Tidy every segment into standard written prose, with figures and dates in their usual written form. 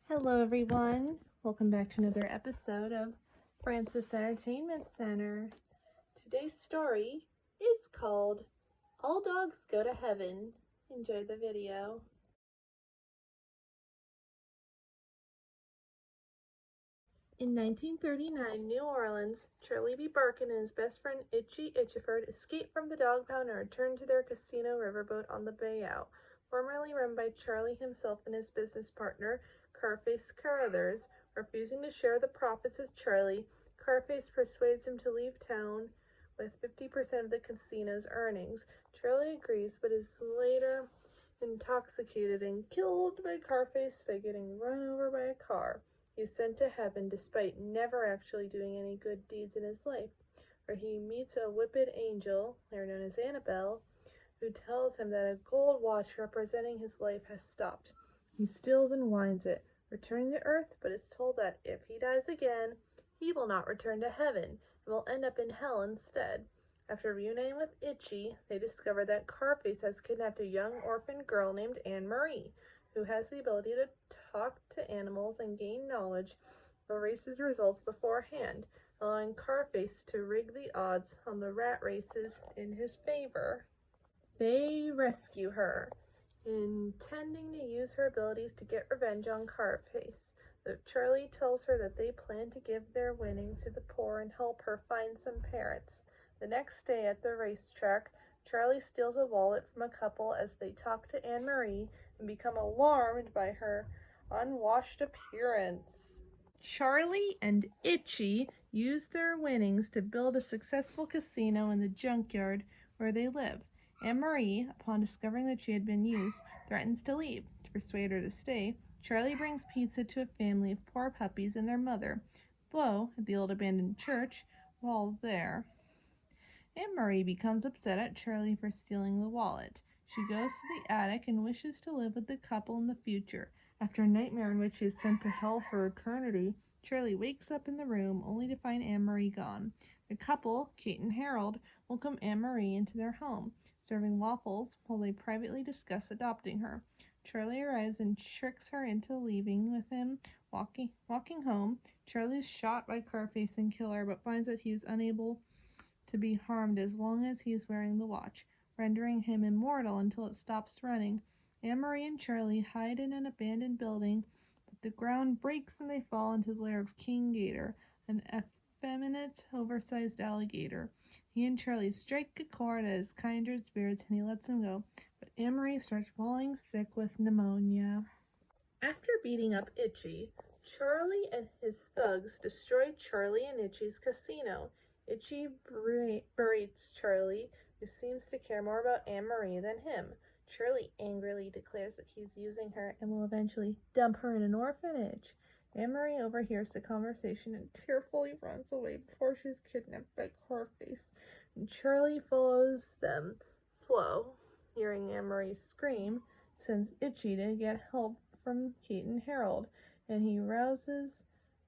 Hello everyone, welcome back to another episode of Francis Entertainment Center. Today's story is called All Dogs Go to Heaven. Enjoy the video. In 1939, New Orleans, Charlie B. Barkin and his best friend Itchy Itchiford escaped from the dog pound and returned to their casino riverboat on the Bayou, formerly run by Charlie himself and his business partner, Carface Carruthers. Refusing to share the profits with Charlie, Carface persuades him to leave town with 50% of the casino's earnings. Charlie agrees, but is later intoxicated and killed by Carface by getting run over by a car. He is sent to heaven despite never actually doing any good deeds in his life, where he meets a whipped angel, here known as Annabelle, who tells him that a gold watch representing his life has stopped. He steals and winds it, returning to earth, but is told that if he dies again, he will not return to heaven and will end up in hell instead. After reuniting with Itchy, they discover that Carface has kidnapped a young orphan girl named Anne Marie, who has the ability to talk to animals and gain knowledge of races results beforehand, allowing Carface to rig the odds on the rat races in his favor. They rescue her, intending to use her abilities to get revenge on Carface. Though Charlie tells her that they plan to give their winnings to the poor and help her find some parents. The next day at the racetrack, Charlie steals a wallet from a couple as they talk to Anne Marie and become alarmed by her unwashed appearance. Charlie and Itchy use their winnings to build a successful casino in the junkyard where they live. Anne Marie, upon discovering that she had been used, threatens to leave. To persuade her to stay, Charlie brings pizza to a family of poor puppies and their mother. Flo, at the old abandoned church, while there, Anne Marie becomes upset at Charlie for stealing the wallet. She goes to the attic and wishes to live with the couple in the future. After a nightmare in which she is sent to hell for eternity, Charlie wakes up in the room only to find Anne Marie gone. The couple, Kate and Harold, welcome Anne Marie into their home, serving waffles while they privately discuss adopting her. Charlie arrives and tricks her into leaving with him. Walking home, Charlie is shot by Carface and Killer, but finds that he is unable to be harmed as long as he is wearing the watch, rendering him immortal until it stops running. Anne Marie and Charlie hide in an abandoned building, but the ground breaks and they fall into the lair of King Gator, an effeminate, oversized alligator. He and Charlie strike a chord as kindred spirits and he lets them go, but Anne Marie starts falling sick with pneumonia. After beating up Itchy, Charlie and his thugs destroy Charlie and Itchy's casino. Itchy berates Charlie, who seems to care more about Anne Marie than him. Charlie angrily declares that he's using her and will eventually dump her in an orphanage. Anne Marie overhears the conversation and tearfully runs away before she's kidnapped by Carface, and Charlie follows them. Flo, hearing Anne Marie scream, sends Itchy to get help from Kate and Harold, and he rouses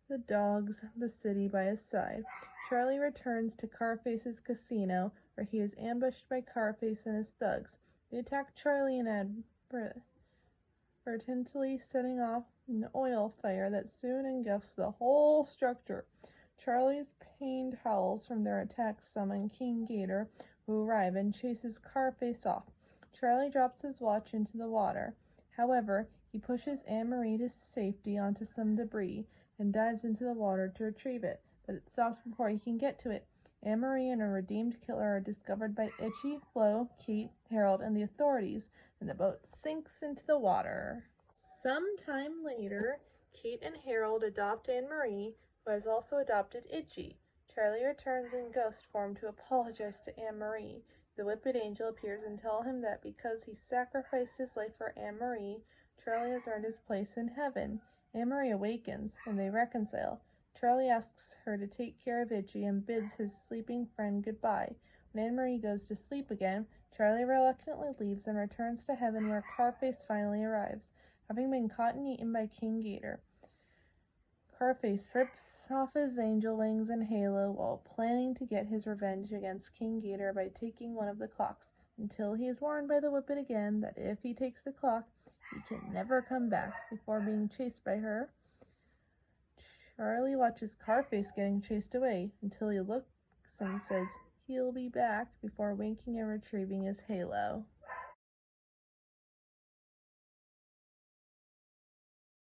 the dogs of the city by his side. Charlie returns to Carface's casino, where he is ambushed by Carface and his thugs. They attack Charlie inadvertently, setting off an oil fire that soon engulfs the whole structure. Charlie's pained howls from their attacks summon King Gator, who arrives and chases Carface off. Charlie drops his watch into the water. However, he pushes Anne Marie to safety onto some debris and dives into the water to retrieve it, but it stops before he can get to it. Anne Marie and a redeemed killer are discovered by Itchy, Flo, Kate, Harold, and the authorities, and the boat sinks into the water. Sometime later, Kate and Harold adopt Anne Marie, who has also adopted Itchy. Charlie returns in ghost form to apologize to Anne Marie. The whipped angel appears and tells him that because he sacrificed his life for Anne Marie, Charlie has earned his place in heaven. Anne Marie awakens, and they reconcile. Charlie asks her to take care of Itchy and bids his sleeping friend goodbye. When Anne Marie goes to sleep again, Charlie reluctantly leaves and returns to heaven, where Carface finally arrives, having been caught and eaten by King Gator. Carface rips off his angel wings and halo while planning to get his revenge against King Gator by taking one of the clocks, until he is warned by the whippet again that if he takes the clock, He can never come back before being chased by her. Charlie watches Carface getting chased away until he looks and says he'll be back before winking and retrieving his halo.